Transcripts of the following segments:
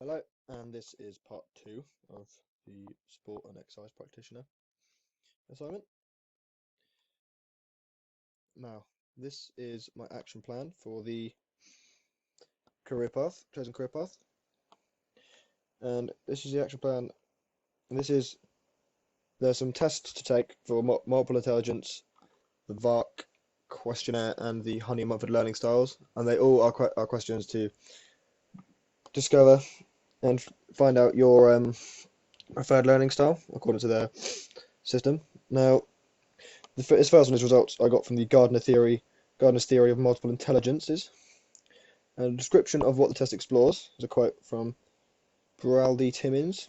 Hello, and this is part 2 of the sport and exercise practitioner assignment. Now, this is my action plan for the chosen career path, and this is the action plan. And there's some tests to take for multiple intelligence, the VARC questionnaire, and the Honey and Mumford learning styles, and they all are questions to discover and find out your preferred learning style according to their system. Now, this first one is results I got from the Gardner's theory of multiple intelligences. And a description of what the test explores is a quote from Beraldi Timmins.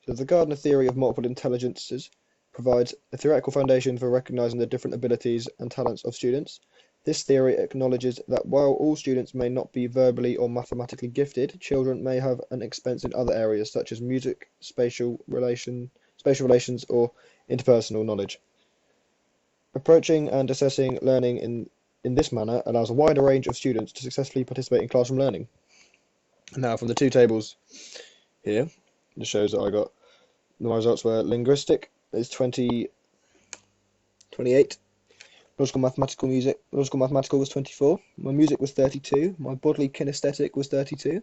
So the Gardner theory of multiple intelligences provides a theoretical foundation for recognizing the different abilities and talents of students. This theory acknowledges that while all students may not be verbally or mathematically gifted, children may have an expense in other areas such as music, spatial relations, or interpersonal knowledge. Approaching and assessing learning in this manner allows a wider range of students to successfully participate in classroom learning. Now, from the two tables here, it shows that my results were linguistic is 28, logical mathematical was 24, my music was 32, my bodily kinesthetic was 32,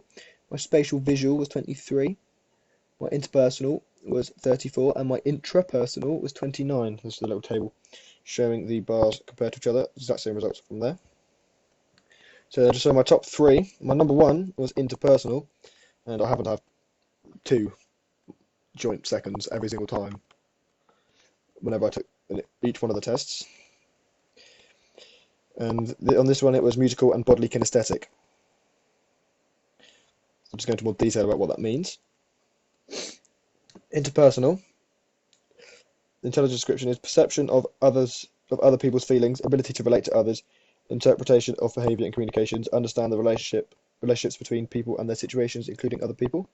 my spatial visual was 23, my interpersonal was 34, and my intrapersonal was 29. This is the little table showing the bars compared to each other, exact same results from there. So just show my top three. My number one was interpersonal, and I happen to have 2 joint seconds every single time whenever I took each one of the tests. And on this one it was musical and bodily kinesthetic. I'll just go into more detail about what that means. Interpersonal. The intelligence description is perception of other people's feelings, ability to relate to others, interpretation of behaviour and communications, understand the relationships between people and their situations, including other people.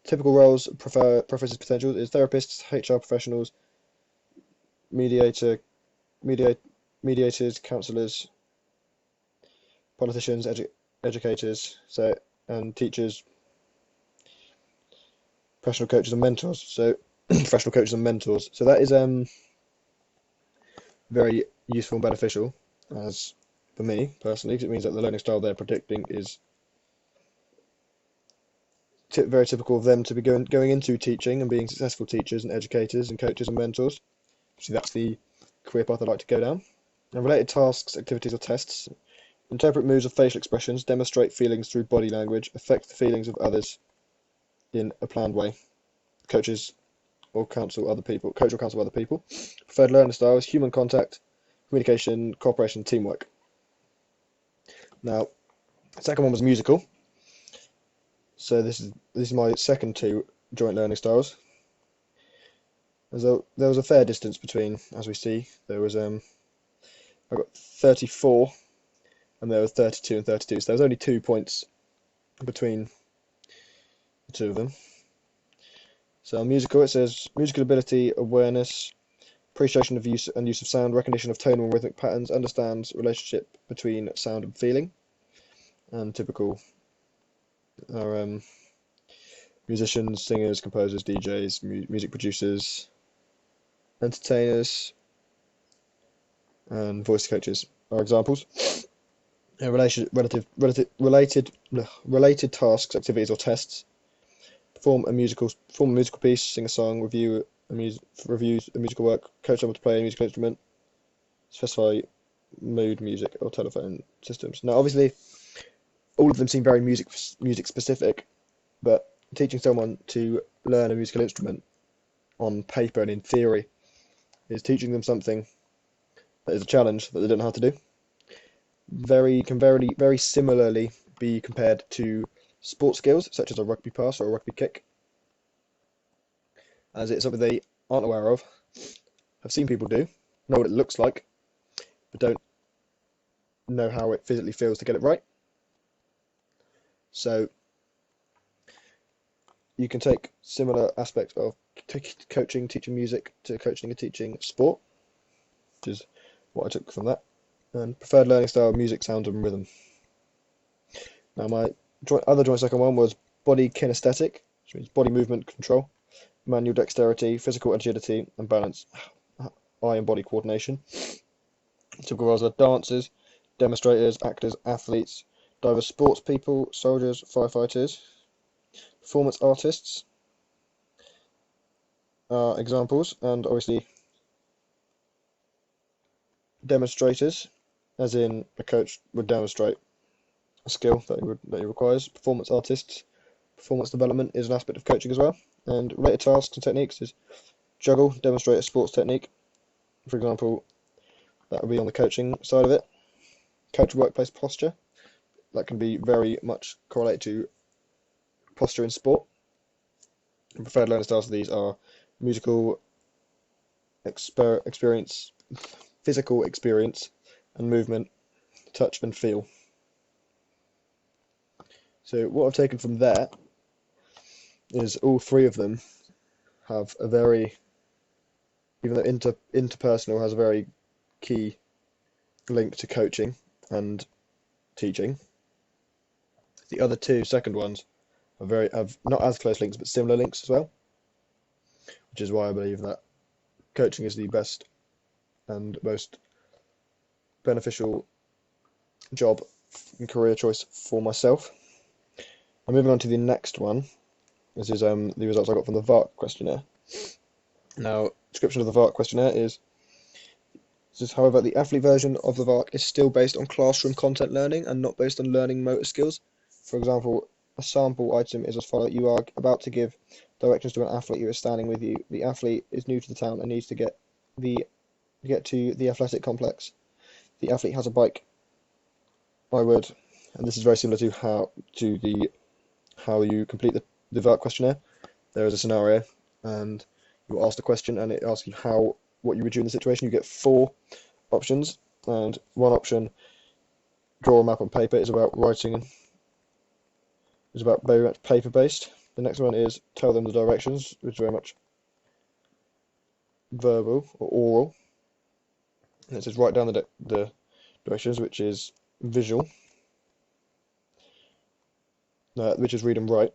Typical roles, preferences, potentials is therapists, HR professionals, mediators, counsellors, politicians, educators, and teachers, professional coaches and mentors. So professional coaches and mentors. So that is very useful and beneficial, as for me personally, because it means that the learning style they're predicting is very typical of them to be going into teaching and being successful teachers and educators and coaches and mentors. So that's the career path I'd like to go down. And related tasks, activities or tests: interpret moods or facial expressions, demonstrate feelings through body language, affect the feelings of others in a planned way. Coach or counsel other people. Preferred learning styles: human contact, communication, cooperation, teamwork. Now, the second one was musical. So this is my second 2 joint learning styles. There was a fair distance between, as we see. There was I got 34, and there was 32 and 32. So there was only 2 points between the 2 of them. So on musical, it says musical ability, awareness, appreciation of use of sound, recognition of tonal and rhythmic patterns, understands relationship between sound and feeling. And typical are musicians, singers, composers, DJs, music producers, entertainers, and voice coaches are examples. Related tasks, activities, or tests: perform a musical piece, sing a song, review a musical work, coach someone to play a musical instrument, specify mood, music, or telephone systems. Now, obviously, all of them seem very music specific, but teaching someone to learn a musical instrument on paper and in theory is teaching them something that is a challenge that they don't know how to do. Can very similarly be compared to sports skills such as a rugby pass or a rugby kick, as it's something they aren't aware of, have seen people do, know what it looks like, but don't know how it physically feels to get it right. So you can take similar aspects of teaching music to coaching and teaching sport, which is what I took from that. And preferred learning style: music, sound, and rhythm. Now, my other joint second one was body kinesthetic, which means body movement control, manual dexterity, physical agility, and balance, eye and body coordination. Typical roles are dancers, demonstrators, actors, athletes, diverse sports people, soldiers, firefighters, performance artists are examples, and obviously demonstrators, as in a coach would demonstrate a skill that he requires. Performance artists, performance development is an aspect of coaching as well. And related tasks and techniques is juggle, demonstrate a sports technique. For example, that would be on the coaching side of it. Coach workplace posture, that can be very much correlated to posture in sport. And preferred learning styles of these are musical experience, physical experience, and movement, touch and feel. So what I've taken from there is all three of them have a very, even though interpersonal has a very key link to coaching and teaching, the other two second ones have not as close links but similar links as well, which is why I believe that coaching is the best and most beneficial job and career choice for myself. I'm moving on to the next one. This is the results I got from the VARC questionnaire. Now, description of the VARC questionnaire is, however, the athlete version of the VARC is still based on classroom content learning and not based on learning motor skills. For example, a sample item is as follows. You are about to give directions to an athlete who is standing with you. The athlete is new to the town and needs to get to the athletic complex. The athlete has a bike. And this is very similar to how you complete the VARC questionnaire. There is a scenario, and you ask the question, and it asks you what you would do in the situation. You get 4 options, and one option, draw a map on paper, is about writing. Is about very much paper based. The next one is tell them the directions, which is very much verbal or oral. And it says write down the directions, which is visual, which is read and write,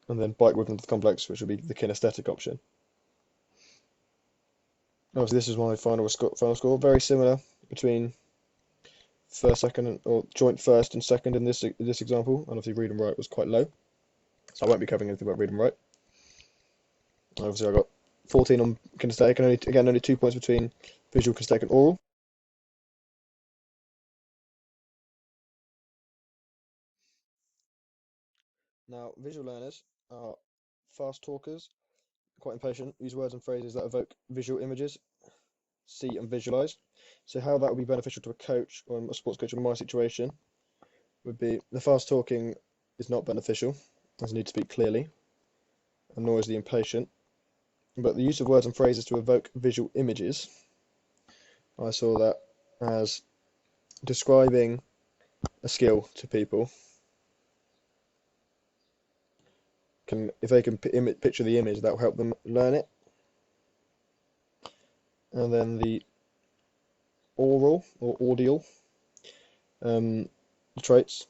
and then bike with them to the complex, which would be the kinesthetic option. Obviously, this is my final score. Very similar between first, second, or joint first and second in this example. And obviously, read and write was quite low, so I won't be covering anything about read and write. Obviously, I got 14 on kinesthetic, and only 2 points between visual, kinesthetic, and oral. Now, visual learners are fast talkers, quite impatient, use words and phrases that evoke visual images, see and visualize. So how that would be beneficial to a coach or a sports coach in my situation would be the fast talking is not beneficial, as you need to speak clearly, and nor is the impatient. But the use of words and phrases to evoke visual images, I saw that as describing a skill to people. If they can picture the image, that will help them learn it. And then the oral or audial traits,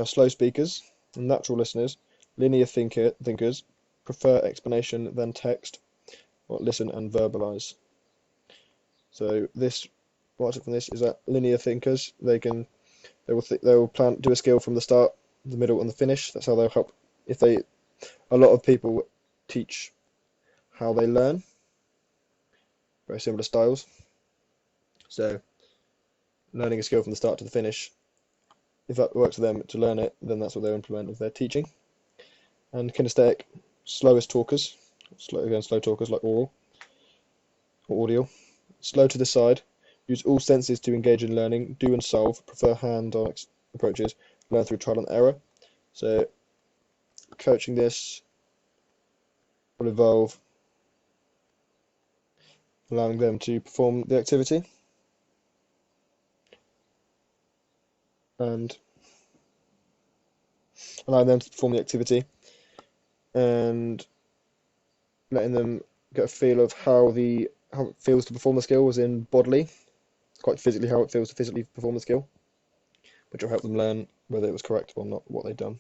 slow speakers, natural listeners, linear thinkers, prefer explanation than text, or listen and verbalize. So what I took from this is that linear thinkers, they will do a skill from the start, the middle, and the finish. That's how they'll help. A lot of people teach how they learn, very similar styles. So learning a skill from the start to the finish, if that works for them to learn it, then that's what they'll implement with their teaching. And kinesthetic, slow talkers like oral or audio, slow to decide, use all senses to engage in learning, do and solve, prefer hand-on approaches, learn through trial and error. So coaching this will involve allowing them to perform the activity and letting them get a feel of how it feels to perform the skill, as in bodily, quite physically how it feels to physically perform the skill, which will help them learn whether it was correct or not, what they'd done.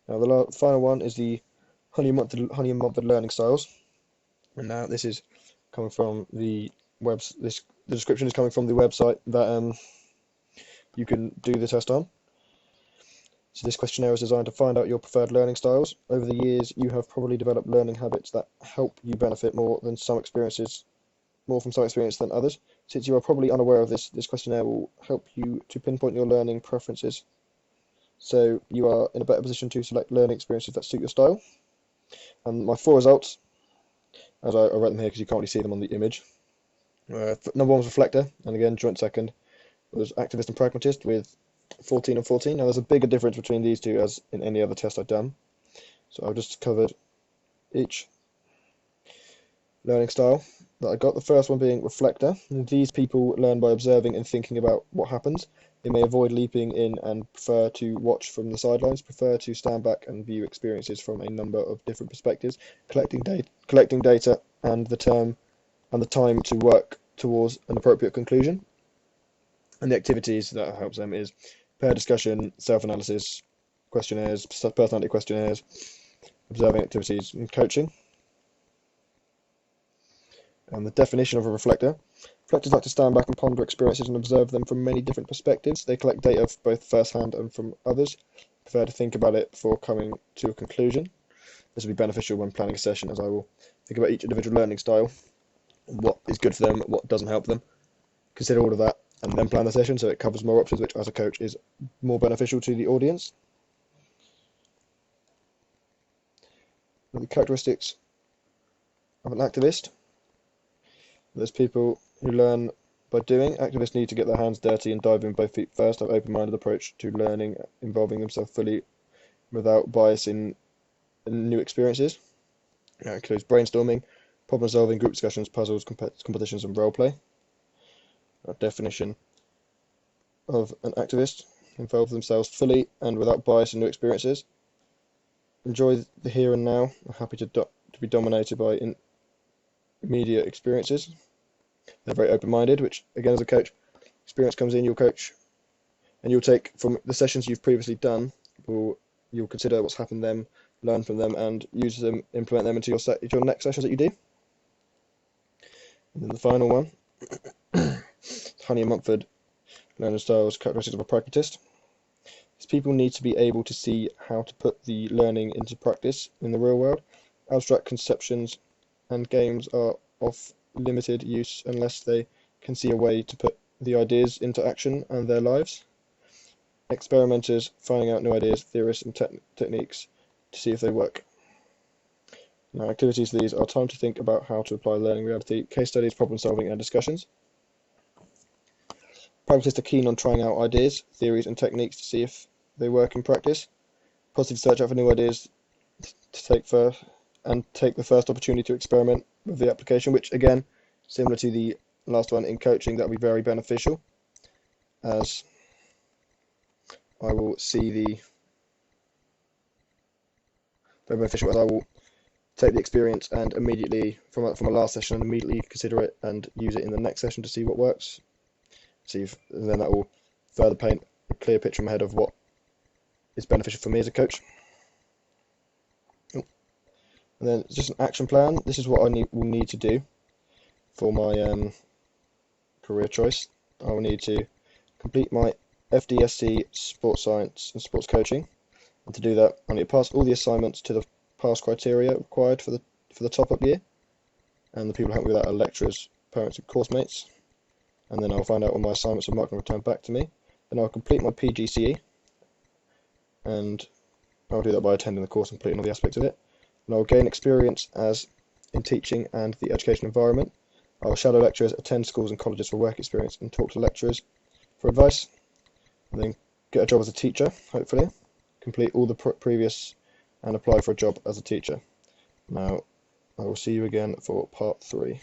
Now the final one is the honey and method learning styles, and now this is coming from the the description is coming from the website that you can do the test on. So this questionnaire is designed to find out your preferred learning styles. Over the years, you have probably developed learning habits that help you benefit more from some experience than others. Since you are probably unaware of this questionnaire will help you to pinpoint your learning preferences, so you are in a better position to select learning experiences that suit your style. And my 4 results, as I wrote them here because you can't really see them on the image. Number 1 was reflector, and again joint second was activist and pragmatist with 14 and 14. Now there's a bigger difference between these two as in any other test I've done, so I've just covered each learning style that I got. The first one being reflector. These people learn by observing and thinking about what happens. They may avoid leaping in and prefer to watch from the sidelines, prefer to stand back and view experiences from a number of different perspectives, collecting data and the time to work towards an appropriate conclusion. And the activities that helps them is pair discussion, self-analysis, questionnaires, personality questionnaires, observing activities, and coaching. And the definition of a reflector. Reflectors like to stand back and ponder experiences and observe them from many different perspectives. They collect data both first-hand and from others, prefer to think about it before coming to a conclusion. This will be beneficial when planning a session, as I will think about each individual learning style, what is good for them, what doesn't help them, consider all of that, and then plan the session so it covers more options, which as a coach is more beneficial to the audience. The characteristics of an activist. There's people who learn by doing. Activists need to get their hands dirty and dive in both feet first, have an open-minded approach to learning, involving themselves fully without bias in new experiences. That includes brainstorming, problem solving, group discussions, puzzles, competitions, and role play. A definition of an activist: involve themselves fully and without bias in new experiences. Enjoy the here and now, are happy to be dominated by immediate experiences. They're very open-minded, which again as a coach, experience comes in, you'll coach and you'll take from the sessions you've previously done, you'll consider what's happened to them, learn from them, and use them, implement them into your next sessions that you do. And then the final one, Honey and Mumford learning styles, characteristics of a pragmatist. These people need to be able to see how to put the learning into practice in the real world. Abstract conceptions and games are of limited use unless they can see a way to put the ideas into action and their lives. Experimenters finding out new ideas, theories, and techniques to see if they work. Now, activities these are time to think about how to apply learning reality, case studies, problem solving, and discussions. Pragmatists are keen on trying out ideas, theories, and techniques to see if they work in practice. Positive search out for new ideas to take the first opportunity to experiment with the application, which again, similar to the last one in coaching, that will be very beneficial, as I will take the experience and immediately from a last session and immediately consider it and use it in the next session to see what works. And then that will further paint a clear picture in my head of what is beneficial for me as a coach. And then it's just an action plan. This is what I will need to do for my career choice. I will need to complete my FDSC sports science and sports coaching, and to do that I need to pass all the assignments to the pass criteria required for the top-up year, and the people who help me with that are lecturers, parents, and course mates. And then I'll find out when my assignments are marked and returned back to me. Then I'll complete my PGCE, and I'll do that by attending the course and completing all the aspects of it. And I'll gain experience in teaching and the education environment. I'll shadow lecturers, attend schools and colleges for work experience, and talk to lecturers for advice. And then get a job as a teacher, hopefully. Complete all the previous and apply for a job as a teacher. Now, I will see you again for part 3.